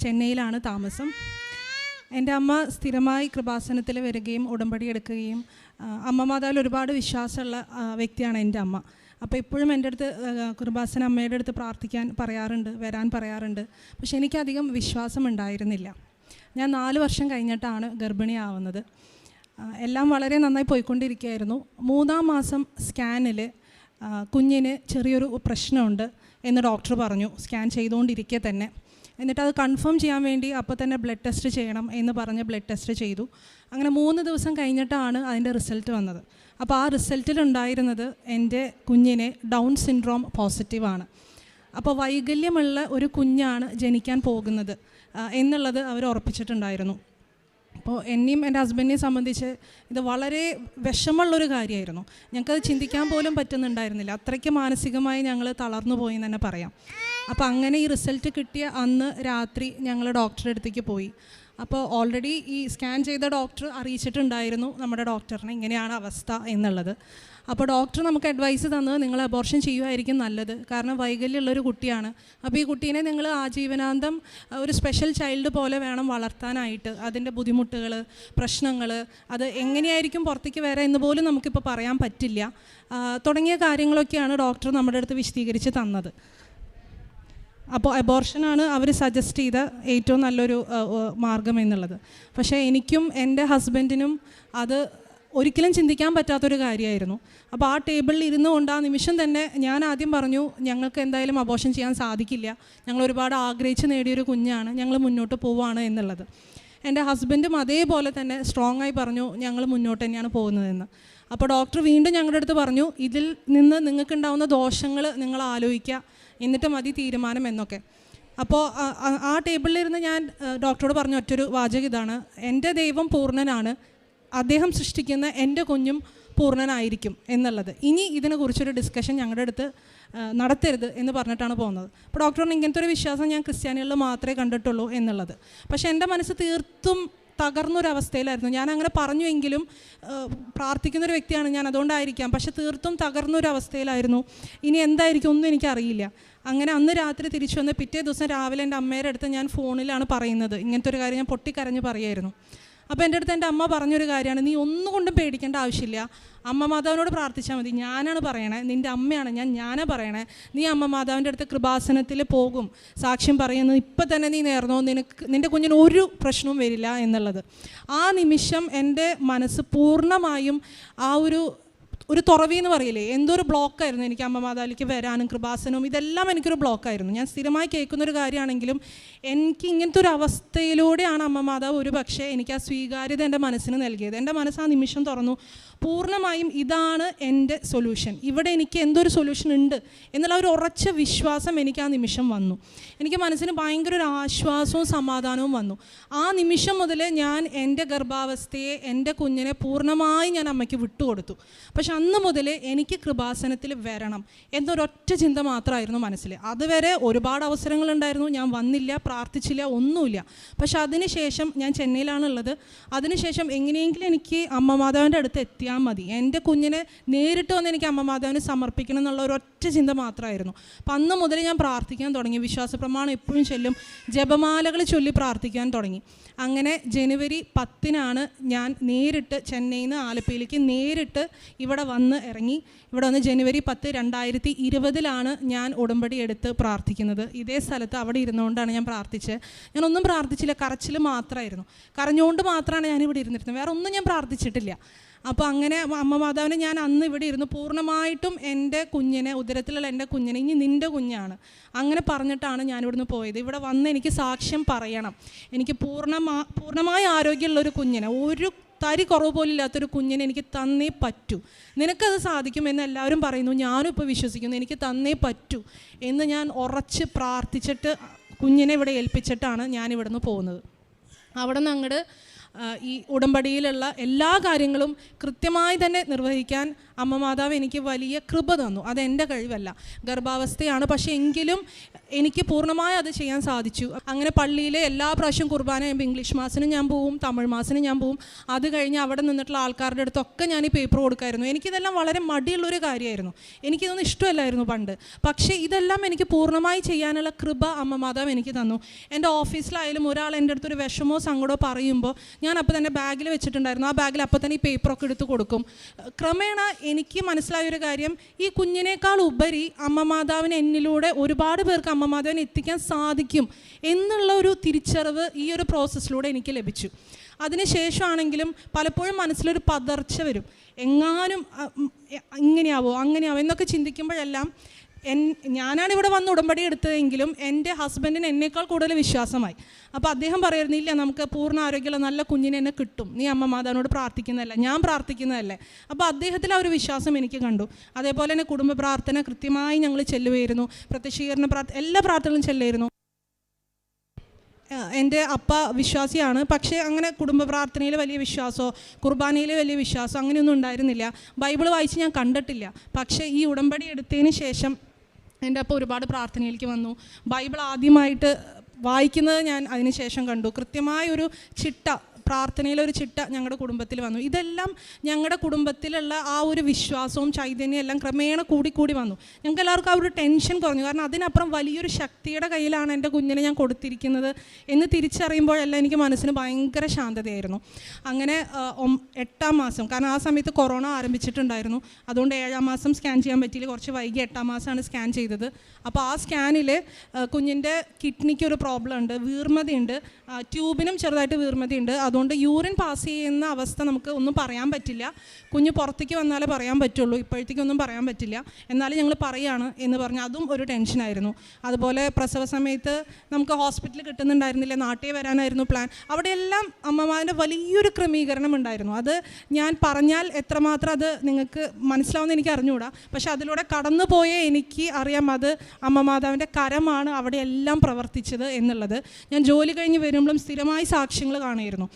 ചെന്നൈയിലാണ് താമസം. എൻ്റെ അമ്മ സ്ഥിരമായി കൃപാസനത്തിൽ വരികയും ഉടമ്പടി എടുക്കുകയും അമ്മ മാതാവിൽ ഒരുപാട് വിശ്വാസമുള്ള വ്യക്തിയാണ് എൻ്റെ അമ്മ. അപ്പോൾ എപ്പോഴും എൻ്റെ അടുത്ത് കൃപാസന അമ്മയുടെ അടുത്ത് പ്രാർത്ഥിക്കാൻ പറയാറുണ്ട്, വരാൻ പറയാറുണ്ട്. പക്ഷെ എനിക്കധികം വിശ്വാസം ഉണ്ടായിരുന്നില്ല. ഞാൻ 4 വർഷം കഴിഞ്ഞിട്ടാണ് ഗർഭിണിയാവുന്നത്. എല്ലാം വളരെ നന്നായി പോയിക്കൊണ്ടിരിക്കുകയായിരുന്നു. 3-ാം മാസം സ്കാനിൽ കുഞ്ഞിന് ചെറിയൊരു പ്രശ്നമുണ്ട് എന്ന് ഡോക്ടർ പറഞ്ഞു, സ്കാൻ ചെയ്തുകൊണ്ടിരിക്കെ തന്നെ. എന്നിട്ട് അത് കൺഫേം ചെയ്യാൻ വേണ്ടി അപ്പോൾ തന്നെ ബ്ലഡ് ടെസ്റ്റ് ചെയ്യണം എന്ന് പറഞ്ഞ് ബ്ലഡ് ടെസ്റ്റ് ചെയ്തു. അങ്ങനെ 3 ദിവസം കഴിഞ്ഞിട്ടാണ് അതിൻ്റെ റിസൾട്ട് വന്നത്. അപ്പോൾ ആ റിസൾട്ടിലുണ്ടായിരുന്നത് എൻ്റെ കുഞ്ഞിനെ ഡൗൺ സിൻഡ്രോം പോസിറ്റീവാണ്. അപ്പോൾ വൈകല്യമുള്ള ഒരു കുഞ്ഞാണ് ജനിക്കാൻ പോകുന്നത് എന്നുള്ളത് അവർ ഉറപ്പിച്ചിട്ടുണ്ടായിരുന്നു. അപ്പോൾ എന്നെയും എൻ്റെ ഹസ്ബൻഡിനെയും സംബന്ധിച്ച് ഇത് വളരെ വിഷമമുള്ളൊരു കാര്യമായിരുന്നു. ഞങ്ങൾക്കത് ചിന്തിക്കാൻ പോലും പറ്റുന്നുണ്ടായിരുന്നില്ല. അത്രയ്ക്ക് മാനസികമായി ഞങ്ങൾ തളർന്നു പോയി എന്ന് തന്നെ പറയാം. അപ്പോൾ അങ്ങനെ ഈ റിസൾട്ട് കിട്ടിയ അന്ന് രാത്രി ഞങ്ങൾ ഡോക്ടറുടെ അടുത്തേക്ക് പോയി. അപ്പോൾ ഓൾറെഡി ഈ സ്കാൻ ചെയ്ത ഡോക്ടർ അറിയിച്ചിട്ടുണ്ടായിരുന്നു നമ്മുടെ ഡോക്ടറിനെ ഇങ്ങനെയാണ് അവസ്ഥ എന്നുള്ളത്. അപ്പോൾ ഡോക്ടർ നമുക്ക് അഡ്വൈസ് തന്നത് നിങ്ങൾ അബോർഷൻ ചെയ്യുമായിരിക്കും നല്ലത്, കാരണം വൈകല്യമുള്ളൊരു കുട്ടിയാണ്. അപ്പോൾ ഈ കുട്ടീനെ നിങ്ങൾ ആജീവനാന്തം ഒരു സ്പെഷ്യൽ ചൈൽഡ് പോലെ വേണം വളർത്താനായിട്ട്. അതിൻ്റെ ബുദ്ധിമുട്ടുകൾ, പ്രശ്നങ്ങൾ, അത് എങ്ങനെയായിരിക്കും പുറത്തേക്ക് വരാം എന്ന് പോലും നമുക്കിപ്പോൾ പറയാൻ പറ്റില്ല. തുടങ്ങിയ കാര്യങ്ങളൊക്കെയാണ് ഡോക്ടർ നമ്മുടെ അടുത്ത് വിശദീകരിച്ച് തന്നത്. അപ്പോൾ അബോർഷനാണ് അവർ സജസ്റ്റ് ചെയ്ത ഏറ്റവും നല്ലൊരു മാർഗം എന്നുള്ളത്. പക്ഷേ എനിക്കും എൻ്റെ ഹസ്ബൻഡിനും അത് ഒരിക്കലും ചിന്തിക്കാൻ പറ്റാത്തൊരു കാര്യമായിരുന്നു. അപ്പോൾ ആ ടേബിളിൽ ഇരുന്നുകൊണ്ട് ആ നിമിഷം തന്നെ ഞാൻ ആദ്യം പറഞ്ഞു, ഞങ്ങൾക്ക് എന്തായാലും അബോർഷൻ ചെയ്യാൻ സാധിക്കില്ല, ഞങ്ങൾ ഒരുപാട് ആഗ്രഹിച്ച് നേടിയൊരു കുഞ്ഞാണ്, ഞങ്ങൾ മുന്നോട്ട് പോവുകയാണ് എന്നുള്ളത്. എൻ്റെ ഹസ്ബൻഡും അതേപോലെ തന്നെ സ്ട്രോങ് ആയി പറഞ്ഞു, ഞങ്ങൾ മുന്നോട്ട് തന്നെയാണ് പോകുന്നതെന്ന്. അപ്പോൾ ഡോക്ടർ വീണ്ടും ഞങ്ങളുടെ അടുത്ത് പറഞ്ഞു, ഇതിൽ നിന്ന് നിങ്ങൾക്കുണ്ടാവുന്ന ദോഷങ്ങൾ നിങ്ങൾ ആലോചിക്കുക, എന്നിട്ട് മതി തീരുമാനം എന്നൊക്കെ. അപ്പോൾ ആ ടേബിളിലിരുന്ന് ഞാൻ ഡോക്ടറോട് പറഞ്ഞ ഒറ്റൊരു വാചകം ഇതാണ്: എൻ്റെ ദൈവം പൂർണ്ണനാണ്, അദ്ദേഹം സൃഷ്ടിക്കുന്ന എൻ്റെ കുഞ്ഞും പൂർണ്ണനായിരിക്കും എന്നുള്ളത്. ഇനി ഇതിനെക്കുറിച്ചൊരു ഡിസ്കഷൻ ഞങ്ങളുടെ അടുത്ത് നടത്തരുത് എന്ന് പറഞ്ഞിട്ടാണ് പോകുന്നത്. അപ്പോൾ ഡോക്ടർ പറഞ്ഞു, ഇങ്ങനത്തെ ഒരു വിശ്വാസം ഞാൻ ക്രിസ്ത്യാനികളിൽ മാത്രമേ കണ്ടിട്ടുള്ളൂ എന്നുള്ളത്. പക്ഷേ എൻ്റെ മനസ്സ് തീർത്തും തകർന്നൊരവസ്ഥയിലായിരുന്നു. ഞാൻ അങ്ങനെ പറഞ്ഞുവെങ്കിലും പ്രാർത്ഥിക്കുന്നൊരു വ്യക്തിയാണ് ഞാൻ, അതുകൊണ്ടായിരിക്കാം. പക്ഷെ തീർത്തും തകർന്നൊരവസ്ഥയിലായിരുന്നു. ഇനി എന്തായിരിക്കും ഒന്നും എനിക്കറിയില്ല. അങ്ങനെ അന്ന് രാത്രി തിരിച്ചു വന്ന് പിറ്റേ ദിവസം രാവിലെ എൻ്റെ അമ്മയുടെ അടുത്ത് ഞാൻ ഫോണിലാണ് പറയുന്നത്, ഇങ്ങനത്തെ ഒരു കാര്യം ഞാൻ പൊട്ടിക്കരഞ്ഞ് പറയുമായിരുന്നു. അപ്പോൾ എൻ്റെ അടുത്ത് എൻ്റെ അമ്മ പറഞ്ഞൊരു കാര്യമാണ്, നീ ഒന്നുകൊണ്ടും പേടിക്കേണ്ട ആവശ്യമില്ല, അമ്മ മാതാവിനോട് പ്രാർത്ഥിച്ചാൽ മതി, ഞാനാണ് പറയണേ, നിൻ്റെ അമ്മയാണ് ഞാനാ പറയണേ, നീ അമ്മ മാതാവിൻ്റെ അടുത്ത് കൃപാസനത്തിൽ പോകും, സാക്ഷ്യം പറയുന്നത് ഇപ്പം തന്നെ നീ നേർന്നോ, നിൻ്റെ കുഞ്ഞിന് ഒരു പ്രശ്നവും വരില്ല എന്നുള്ളത്. ആ നിമിഷം എൻ്റെ മനസ്സ് പൂർണ്ണമായും ആ ഒരു തുറവി എന്ന് പറയില്ലേ, എന്തൊരു ബ്ലോക്കായിരുന്നു എനിക്ക് അമ്മ മാതാവിലേക്ക് വരാനും കൃപാസനവും ഇതെല്ലാം എനിക്കൊരു ബ്ലോക്കായിരുന്നു. ഞാൻ സ്ഥിരമായി കേൾക്കുന്നൊരു കാര്യമാണെങ്കിലും എനിക്ക് ഇങ്ങനത്തെ ഒരു അവസ്ഥയിലൂടെയാണ് അമ്മ മാതാവ് ഒരു പക്ഷേ എനിക്ക് ആ സ്വീകാര്യത എൻ്റെ മനസ്സിന് നൽകിയത്. എൻ്റെ മനസ്സ് ആ നിമിഷം തുറന്നു, പൂർണ്ണമായും ഇതാണ് എൻ്റെ സൊല്യൂഷൻ, ഇവിടെ എനിക്ക് എന്തൊരു സൊല്യൂഷൻ ഉണ്ട് എന്നുള്ള ഒരു ഉറച്ച വിശ്വാസം എനിക്ക് ആ നിമിഷം വന്നു. എനിക്ക് മനസ്സിന് ഭയങ്കര ഒരു ആശ്വാസവും സമാധാനവും വന്നു. ആ നിമിഷം മുതൽ ഞാൻ എൻ്റെ ഗർഭാവസ്ഥയെ, എൻ്റെ കുഞ്ഞിനെ പൂർണ്ണമായി ഞാൻ അമ്മയ്ക്ക് വിട്ടുകൊടുത്തു. പക്ഷെ അന്ന് മുതൽ എനിക്ക് കൃപാസനത്തിൽ വരണം എന്നൊരൊറ്റ ചിന്ത മാത്രമായിരുന്നു മനസ്സിൽ. അതുവരെ ഒരുപാട് അവസരങ്ങളുണ്ടായിരുന്നു, ഞാൻ വന്നില്ല, പ്രാർത്ഥിച്ചില്ല, ഒന്നുമില്ല. പക്ഷെ അതിനുശേഷം ഞാൻ ചെന്നൈയിലാണുള്ളത്. അതിനുശേഷം എങ്ങനെയെങ്കിലും എനിക്ക് അമ്മ മാതാവിൻ്റെ അടുത്ത് എത്തിയാൽ മതി, എൻ്റെ കുഞ്ഞിനെ നേരിട്ട് വന്ന് എനിക്ക് അമ്മ മാതാവിന് സമർപ്പിക്കണം എന്നുള്ള ഒരൊറ്റ ചിന്ത മാത്രമായിരുന്നു. അപ്പം അന്ന് മുതൽ ഞാൻ പ്രാർത്ഥിക്കാൻ തുടങ്ങി. വിശ്വാസ പ്രമാണം എപ്പോഴും ചൊല്ലും, ജപമാലകൾ ചൊല്ലി പ്രാർത്ഥിക്കാൻ തുടങ്ങി. അങ്ങനെ ജനുവരി 10-നാണ് ഞാൻ നേരിട്ട് ചെന്നൈയിൽ നിന്ന് ആലപ്പുഴയിലേക്ക് നേരിട്ട് ഇവിടെ വന്ന് ഇറങ്ങി. ഇവിടെ വന്ന് ജനുവരി 10, 2020 ഞാൻ ഉടമ്പടി എടുത്ത് പ്രാർത്ഥിക്കുന്നത്. ഇതേ സ്ഥലത്ത് അവിടെ ഇരുന്നുകൊണ്ടാണ് ഞാൻ പ്രാർത്ഥിച്ചത്. ഞാനൊന്നും പ്രാർത്ഥിച്ചില്ല, കരച്ചിൽ മാത്രമായിരുന്നു. കരഞ്ഞുകൊണ്ട് മാത്രമാണ് ഞാനിവിടെ ഇരുന്നിരുന്നത്, വേറെ ഒന്നും ഞാൻ പ്രാർത്ഥിച്ചിട്ടില്ല. അപ്പോൾ അങ്ങനെ അമ്മ മാതാവിനെ ഞാൻ അന്ന് ഇവിടെ ഇരുന്ന് പൂർണ്ണമായിട്ടും എൻ്റെ കുഞ്ഞിനെ, ഉദരത്തിലുള്ള എൻ്റെ കുഞ്ഞിനെ, ഇനി നിൻ്റെ കുഞ്ഞാണ് അങ്ങനെ പറഞ്ഞിട്ടാണ് ഞാനിവിടുന്ന് പോയത്. ഇവിടെ വന്ന് എനിക്ക് സാക്ഷ്യം പറയണം, എനിക്ക് പൂർണ്ണമായ ആരോഗ്യമുള്ളൊരു കുഞ്ഞിനെ, ഒരു തരി കുറവ് പോലും ഇല്ലാത്തൊരു കുഞ്ഞിനെ എനിക്ക് തന്നേ പറ്റൂ, നിനക്കത് സാധിക്കുമെന്ന് എല്ലാവരും പറയുന്നു, ഞാനും ഇപ്പോൾ വിശ്വസിക്കുന്നു, എനിക്ക് തന്നേ പറ്റൂ എന്ന് ഞാൻ ഉറച്ച് പ്രാർത്ഥിച്ചിട്ട് കുഞ്ഞിനെ ഇവിടെ ഏൽപ്പിച്ചിട്ടാണ് ഞാനിവിടുന്ന് പോകുന്നത്. അവിടെ നിന്ന് അങ്ങോട്ട് ഈ ഉടമ്പടിയിലുള്ള എല്ലാ കാര്യങ്ങളും കൃത്യമായി തന്നെ നിർവഹിക്കാൻ അമ്മ മാതാവ് എനിക്ക് വലിയ കൃപ തന്നു. അതെൻ്റെ കഴിവല്ല, ഗർഭാവസ്ഥയാണ്. പക്ഷേ എങ്കിലും എനിക്ക് പൂർണ്ണമായി അത് ചെയ്യാൻ സാധിച്ചു. അങ്ങനെ പള്ളിയിലെ എല്ലാ പ്രാവശ്യം കുർബാന കഴിയുമ്പോൾ ഇംഗ്ലീഷ് മാസിന് ഞാൻ പോവും, തമിഴ് മാസിന് ഞാൻ പോവും. അത് കഴിഞ്ഞ് അവിടെ നിന്നിട്ടുള്ള ആൾക്കാരുടെ അടുത്തൊക്കെ ഞാൻ ഈ പേപ്പർ കൊടുക്കായിരുന്നു. എനിക്കിതെല്ലാം വളരെ മടിയുള്ളൊരു കാര്യമായിരുന്നു, എനിക്കിതൊന്നും ഇഷ്ടമല്ലായിരുന്നു പണ്ട്. പക്ഷേ ഇതെല്ലാം എനിക്ക് പൂർണ്ണമായി ചെയ്യാനുള്ള കൃപ അമ്മ മാതാവ് എനിക്ക് തന്നു. എൻ്റെ ഓഫീസിലായാലും ഒരാൾ എൻ്റെ അടുത്തൊരു വിഷമോ സങ്കടമോ പറയുമ്പോൾ ഞാൻ അപ്പോൾ തന്നെ ബാഗിൽ വെച്ചിട്ടുണ്ടായിരുന്നു. ആ ബാഗിൽ അപ്പോൾ തന്നെ ഈ പേപ്പറൊക്കെ എടുത്ത് കൊടുക്കും. ക്രമേണ എനിക്ക് മനസ്സിലായൊരു കാര്യം, ഈ കുഞ്ഞിനേക്കാൾ ഉപരി അമ്മ മാതാവിന് എന്നിലൂടെ ഒരുപാട് പേർക്ക് അമ്മ മാതാവിനെ എത്തിക്കാൻ സാധിക്കും എന്നുള്ള ഒരു തിരിച്ചറിവ് ഈ ഒരു പ്രോസസ്സിലൂടെ എനിക്ക് ലഭിച്ചു. അതിനുശേഷമാണെങ്കിലും പലപ്പോഴും മനസ്സിലൊരു പതർച്ച വരും, എങ്ങാനും ഇങ്ങനെയാവോ അങ്ങനെയാവോ എന്നൊക്കെ ചിന്തിക്കുമ്പോഴെല്ലാം ഞാനാണ് ഇവിടെ വന്ന് ഉടമ്പടി എടുത്തതെങ്കിലും എൻ്റെ ഹസ്ബൻഡിന് എന്നേക്കാൾ കൂടുതൽ വിശ്വാസമായി. അപ്പോൾ അദ്ദേഹം പറയുമായിരുന്നു, ഇല്ല നമുക്ക് പൂർണ്ണ ആരോഗ്യമുള്ള നല്ല കുഞ്ഞിനെ എന്നെ കിട്ടും, നീ അമ്മ മാതാവിനോട് പ്രാർത്ഥിക്കുന്നതല്ല, ഞാൻ പ്രാർത്ഥിക്കുന്നതല്ലേ. അപ്പോൾ അദ്ദേഹത്തിൽ ആ ഒരു വിശ്വാസം എനിക്ക് കണ്ടു. അതേപോലെ തന്നെ കുടുംബ പ്രാർത്ഥന കൃത്യമായി ഞങ്ങൾ ചെല്ലുമായിരുന്നു, പ്രത്യക്ഷീകരണ എല്ലാ പ്രാർത്ഥനകളും ചെല്ലുമായിരുന്നു. എൻ്റെ അപ്പ വിശ്വാസിയാണ്, പക്ഷേ അങ്ങനെ കുടുംബ പ്രാർത്ഥനയിൽ വലിയ വിശ്വാസമോ കുർബാനയിൽ വലിയ വിശ്വാസമോ അങ്ങനെയൊന്നും ഉണ്ടായിരുന്നില്ല. ബൈബിൾ വായിച്ച് ഞാൻ കണ്ടിട്ടില്ല. പക്ഷേ ഈ ഉടമ്പടി എടുത്തതിന് ശേഷം എൻ്റെ അപ്പ ഒരുപാട് പ്രാർത്ഥനയിലേക്ക് വന്നു. ബൈബിൾ ആദ്യമായിട്ട് വായിക്കുന്നത് ഞാൻ അതിന് ശേഷം കണ്ടു. കൃത്യമായൊരു ചിട്ട, പ്രാർത്ഥനയിലൊരു ചിട്ട ഞങ്ങളുടെ കുടുംബത്തിൽ വന്നു. ഇതെല്ലാം ഞങ്ങളുടെ കുടുംബത്തിലുള്ള ആ ഒരു വിശ്വാസവും ചൈതന്യം എല്ലാം ക്രമേണ കൂടി വന്നു. ഞങ്ങൾക്ക് എല്ലാവർക്കും ആ ഒരു ടെൻഷൻ കുറഞ്ഞു. കാരണം അതിനപ്പുറം വലിയൊരു ശക്തിയുടെ കയ്യിലാണ് എൻ്റെ കുഞ്ഞിനെ ഞാൻ കൊടുത്തിരിക്കുന്നത് എന്ന് തിരിച്ചറിയുമ്പോഴെല്ലാം എനിക്ക് മനസ്സിന് ഭയങ്കര ശാന്തതയായിരുന്നു. അങ്ങനെ 8ാം മാസം, കാരണം ആ സമയത്ത് കൊറോണ ആരംഭിച്ചിട്ടുണ്ടായിരുന്നു, അതുകൊണ്ട് 7ാം മാസം സ്കാൻ ചെയ്യാൻ പറ്റിയില്ല, കുറച്ച് വൈകി 8ാം മാസമാണ് സ്കാൻ ചെയ്തത്. അപ്പോൾ ആ സ്കാനിൽ കുഞ്ഞിൻ്റെ കിഡ്നിക്ക് ഒരു പ്രോബ്ലം ഉണ്ട്, വീർമതയുണ്ട്, ട്യൂബിനും ചെറുതായിട്ട് വീർമതയുണ്ട്. അതുകൊണ്ട് യൂറിൻ പാസ് ചെയ്യുന്ന അവസ്ഥ നമുക്ക് ഒന്നും പറയാൻ പറ്റില്ല. കുഞ്ഞ് പുറത്തേക്ക് വന്നാലേ പറയാൻ പറ്റുള്ളൂ, ഇപ്പോഴത്തേക്കൊന്നും പറയാൻ പറ്റില്ല. എന്നാലും ഞങ്ങൾ പറയുകയാണ് എന്ന് പറഞ്ഞാൽ അതും ഒരു ടെൻഷനായിരുന്നു. അതുപോലെ പ്രസവ സമയത്ത് നമുക്ക് ഹോസ്പിറ്റലിൽ കിട്ടുന്നുണ്ടായിരുന്നില്ല, നാട്ടിൽ വരാനായിരുന്നു പ്ലാൻ. അവിടെയെല്ലാം അമ്മമാരുടെ വലിയൊരു ക്രമീകരണം ഉണ്ടായിരുന്നു. അത് ഞാൻ പറഞ്ഞാൽ എത്രമാത്രം അത് നിങ്ങൾക്ക് മനസ്സിലാവുമെന്ന് എനിക്ക് അറിഞ്ഞുകൂടാ. പക്ഷെ അതിലൂടെ കടന്നു പോയ എനിക്ക് അറിയാം, അത് അമ്മ മാതാവിൻ്റെ കരമാണ് അവിടെയെല്ലാം പ്രവർത്തിച്ചത് എന്നുള്ളത്. ഞാൻ ജോലി കഴിഞ്ഞ് വരുമ്പോഴും സ്ഥിരമായി സാക്ഷ്യങ്ങൾ കാണുമായിരുന്നു.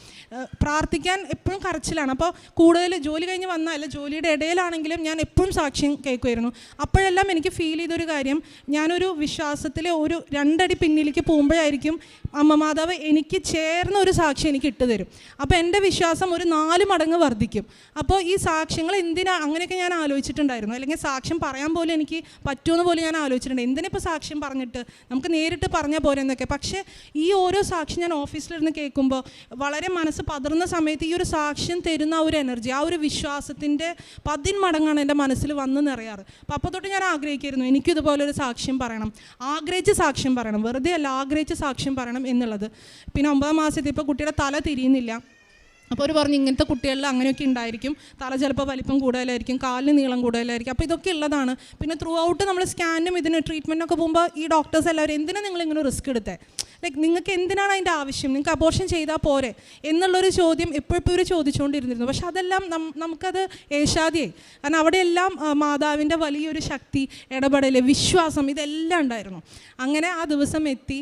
പ്രാർത്ഥിക്കാൻ എപ്പോഴും കരച്ചിലാണ്. അപ്പോൾ കൂടുതൽ ജോലി കഴിഞ്ഞ് വന്നാൽ ജോലിയുടെ ഇടയിലാണെങ്കിലും ഞാൻ എപ്പോഴും സാക്ഷ്യം കേൾക്കുമായിരുന്നു. അപ്പോഴെല്ലാം എനിക്ക് ഫീൽ ചെയ്തൊരു കാര്യം, ഞാനൊരു വിശ്വാസത്തിൽ ഒരു 2 അടി പിന്നിലേക്ക് പോകുമ്പോഴായിരിക്കും അമ്മ മാതാവ് എനിക്ക് ചേർന്ന ഒരു സാക്ഷ്യം എനിക്ക് ഇട്ടുതരും. അപ്പോൾ എൻ്റെ വിശ്വാസം ഒരു 4 മടങ്ങ് വർദ്ധിക്കും. അപ്പോൾ ഈ സാക്ഷ്യങ്ങൾ എന്തിനാ അങ്ങനെയൊക്കെ ഞാൻ ആലോചിച്ചിട്ടുണ്ടായിരുന്നു. അല്ലെങ്കിൽ സാക്ഷ്യം പറയാൻ പോലും എനിക്ക് പറ്റുമെന്ന് പോലും ഞാൻ ആലോചിച്ചിട്ടുണ്ട്. എന്തിനിപ്പോൾ സാക്ഷ്യം പറഞ്ഞിട്ട്, നമുക്ക് നേരിട്ട് പറഞ്ഞാൽ പോരെ എന്നൊക്കെ. പക്ഷേ ഈ ഓരോ സാക്ഷ്യം ഞാൻ ഓഫീസിലിരുന്ന് കേൾക്കുമ്പോൾ വളരെ മനസ്സ് പതറുന്ന സമയത്ത് ഈ ഒരു സാക്ഷ്യം തരുന്ന ഒരു എനർജി, ആ ഒരു വിശ്വാസത്തിൻ്റെ 10 മടങ്ങാണ് എൻ്റെ മനസ്സിൽ വന്ന് നിറയാറ്. അപ്പോൾ തൊട്ട് ഞാൻ ആഗ്രഹിക്കായിരുന്നു എനിക്കിതുപോലൊരു സാക്ഷ്യം പറയണം, ആഗ്രഹിച്ച് സാക്ഷ്യം പറയണം, വെറുതെ അല്ല, ആഗ്രഹിച്ച് സാക്ഷ്യം പറയണം എന്നുള്ളത്. പിന്നെ 9ാം മാസത്തിൽ ഇപ്പോൾ കുട്ടിയുടെ തല തിരിയുന്നില്ല. അപ്പോൾ അവർ പറഞ്ഞു ഇങ്ങനത്തെ കുട്ടികളിൽ അങ്ങനെയൊക്കെ ഉണ്ടായിരിക്കും, തല ചിലപ്പോൾ വലിപ്പം കൂടുതലായിരിക്കും, കാലിന് നീളം കൂടുതലായിരിക്കും. അപ്പോൾ ഇതൊക്കെ ഉള്ളതാണ്. പിന്നെ ത്രൂ ഔട്ട് നമ്മൾ സ്കാനും ഇതിന് ട്രീറ്റ്മെൻറ്റൊക്കെ പോകുമ്പോൾ ഈ ഡോക്ടേഴ്സ് എല്ലാവരും എന്തിനാണ് നിങ്ങളിങ്ങനെ റിസ്ക് എടുത്തത്, ലൈക്ക് നിങ്ങൾക്ക് എന്തിനാണ് അതിൻ്റെ ആവശ്യം, നിങ്ങൾക്ക് അബോർഷൻ ചെയ്താൽ പോരെ എന്നുള്ളൊരു ചോദ്യം എപ്പോഴും ഇവർ ചോദിച്ചുകൊണ്ടിരുന്നിരുന്നു. പക്ഷെ അതെല്ലാം നമുക്കത് ഏശാദിയായി. കാരണം അവിടെയെല്ലാം മാതാവിൻ്റെ വലിയൊരു ശക്തി, ഇടപെടൽ, വിശ്വാസം ഇതെല്ലാം ഉണ്ടായിരുന്നു. അങ്ങനെ ആ ദിവസം എത്തി.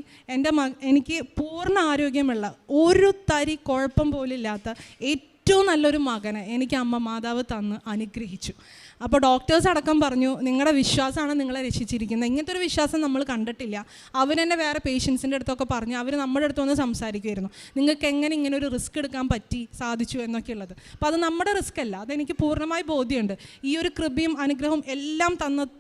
എനിക്ക് പൂർണ്ണ ആരോഗ്യമുള്ള, ഒരു തരി കുഴപ്പം പോലും ഇല്ലാത്ത ഏറ്റവും നല്ലൊരു മകനെ എനിക്ക് അമ്മ മാതാവ് തന്ന് അനുഗ്രഹിച്ചു. അപ്പോൾ ഡോക്ടേഴ്സ് അടക്കം പറഞ്ഞു നിങ്ങളുടെ വിശ്വാസമാണ് നിങ്ങളെ രക്ഷിച്ചിരിക്കുന്നത്. ഇങ്ങനത്തെ ഒരു വിശ്വാസം നമ്മൾ കണ്ടിട്ടില്ല. അവരെന്നെ വേറെ പേഷ്യൻസിൻ്റെ അടുത്തൊക്കെ പറഞ്ഞു, അവർ നമ്മുടെ അടുത്ത് വന്ന് സംസാരിക്കുമായിരുന്നു, നിങ്ങൾക്ക് എങ്ങനെ ഇങ്ങനെ ഒരു റിസ്ക് എടുക്കാൻ സാധിച്ചു എന്നൊക്കെ ഉള്ളത്. അപ്പോൾ അത് നമ്മുടെ റിസ്ക് അല്ല, അതെനിക്ക് പൂർണ്ണമായി ബോധ്യമുണ്ട്. ഈ ഒരു കൃപയും അനുഗ്രഹവും എല്ലാം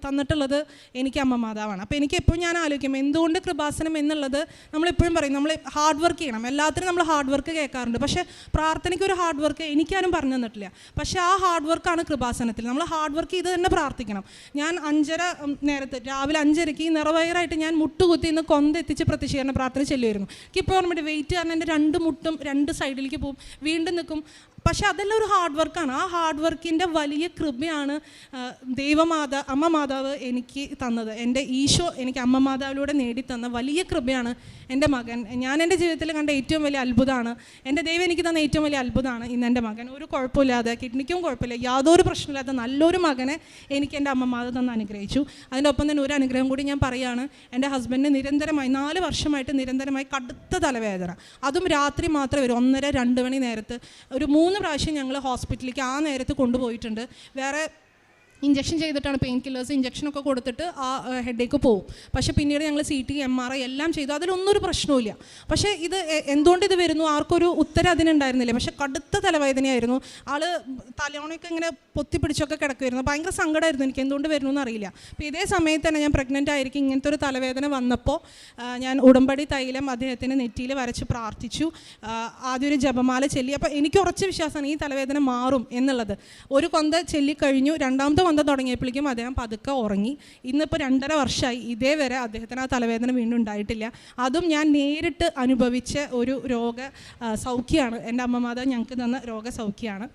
തന്നിട്ടുള്ളത് എനിക്ക് അമ്മ മാതാവാണ്. അപ്പോൾ എനിക്ക് എപ്പോഴും ഞാൻ ആലോചിക്കും എന്തുകൊണ്ട് കൃപാസനം എന്നുള്ളത്. നമ്മളെപ്പോഴും പറയും നമ്മൾ ഹാർഡ് വർക്ക് ചെയ്യണം, എല്ലാത്തിനും നമ്മൾ ഹാർഡ് വർക്ക് കേൾക്കാറുണ്ട്. പക്ഷേ പ്രാർത്ഥനയ്ക്ക് ഒരു ഹാർഡ് വർക്ക് എനിക്കാരും പറഞ്ഞു തന്നിട്ടില്ല. പക്ഷേ ആ ഹാർഡ് വർക്കാണ് കൃപാസനത്തിൽ. നമ്മൾ ഹാർഡ് വർക്ക് ചെയ്ത് തന്നെ പ്രാർത്ഥിക്കണം. ഞാൻ 5:30 നേരത്ത്, രാവിലെ 5:30 നിറവയറായിട്ട് ഞാൻ മുട്ടുകുത്തി ഇന്ന് കൊന്തെത്തിച്ച് പ്രത്യക്ഷീകരണ പ്രാർത്ഥന ചെല്ലുമായിരുന്നു. എനിക്കിപ്പോൾ ഓർമ്മയുണ്ട്, വെയിറ്റ് കാരണം എൻ്റെ 2 മുട്ടും 2 സൈഡിലേക്ക് പോകും, വീണ്ടും നിൽക്കും. പക്ഷെ അതെല്ലാം ഒരു ഹാർഡ് വർക്കാണ്. ആ ഹാർഡ് വർക്കിൻ്റെ വലിയ കൃപയാണ് അമ്മ മാതാവ് എനിക്ക് തന്നത്. എൻ്റെ ഈശോ എനിക്ക് അമ്മ മാതാവിലൂടെ നേടിത്തന്ന വലിയ കൃപയാണ് എൻ്റെ മകൻ. ഞാൻ എൻ്റെ ജീവിതത്തിൽ കണ്ട ഏറ്റവും വലിയ അത്ഭുതമാണ്. എൻ്റെ ദൈവം എനിക്ക് തന്ന ഏറ്റവും വലിയ അത്ഭുതമാണ് ഇന്ന് എൻ്റെ മകൻ. ഒരു കുഴപ്പമില്ലാതെ, കിഡ്നിക്കും കുഴപ്പമില്ല, യാതൊരു പ്രശ്നമില്ലാത്ത നല്ലൊരു മകനെ എനിക്ക് എൻ്റെ അമ്മ മാതാവ് തന്ന് അനുഗ്രഹിച്ചു. അതിൻ്റെ ഒപ്പം തന്നെ ഒരു അനുഗ്രഹം കൂടി ഞാൻ പറയുകയാണ്. എൻ്റെ ഹസ്ബൻഡിന് നിരന്തരമായി 4 വർഷമായിട്ട് നിരന്തരമായി കടുത്ത തലവേദന, അതും രാത്രി മാത്രമേ വരും. 1:30-2 മണി നേരത്ത് ഒരു 3 പ്രാവശ്യം ഞങ്ങൾ ഹോസ്പിറ്റലിലേക്ക് ആ നേരത്ത് കൊണ്ടുപോയിട്ടുണ്ട്. വേറെ ഇഞ്ചക്ഷൻ ചെയ്തിട്ടാണ്, പെയിൻ കില്ലേഴ്സ് ഇഞ്ചക്ഷനൊക്കെ കൊടുത്തിട്ട് ആ ഹെഡേക്ക് പോവും. പക്ഷേ പിന്നീട് ഞങ്ങൾ CT MRI എല്ലാം ചെയ്തു, അതിലൊന്നും ഒരു പ്രശ്നവുമില്ല. പക്ഷേ ഇത് എന്തുകൊണ്ട് ഇത് വരുന്നു, ആർക്കൊരു ഉത്തരം അതിനുണ്ടായിരുന്നില്ല. പക്ഷേ കടുത്ത തലവേദനയായിരുന്നു. ആൾ തലയോണയൊക്കെ ഇങ്ങനെ പൊത്തിപ്പിടിച്ചൊക്കെ കിടക്കുമായിരുന്നു. ഭയങ്കര സങ്കടമായിരുന്നു എനിക്ക്, എന്തുകൊണ്ട് വരുന്നു എന്നറിയില്ല. അപ്പോൾ ഇതേ സമയത്ത് തന്നെ ഞാൻ പ്രഗ്നൻ്റ് ആയിരിക്കും ഇങ്ങനത്തെ ഒരു തലവേദന വന്നപ്പോൾ ഞാൻ ഉടമ്പടി തൈലം അദ്ദേഹത്തിന് നെറ്റിയിൽ വരച്ച് പ്രാർത്ഥിച്ചു. ആദ്യം ഒരു ജപമാല ചൊല്ലി. അപ്പോൾ എനിക്ക് ഉറച്ച വിശ്വാസമാണ് ഈ തലവേദന മാറും എന്നുള്ളത്. ഒരു കൊന്ത ചൊല്ലിക്കഴിഞ്ഞു, രണ്ടാമത്തെ കൊന്ത തുടങ്ങിയപ്പോഴേക്കും അദ്ദേഹം പതുക്കെ ഉറങ്ങി. ഇന്നിപ്പോൾ 2.5 വർഷമായി ഇതേവരെ അദ്ദേഹത്തിന് ആ തലവേദന വീണ്ടും ഉണ്ടായിട്ടില്ല. അതും ഞാൻ നേരിട്ട് അനുഭവിച്ച ഒരു രോഗ സൗഖ്യമാണ്. എൻ്റെ അമ്മമാതാവ് ഞങ്ങൾക്ക് തന്ന രോഗസൗഖ്യമാണ്.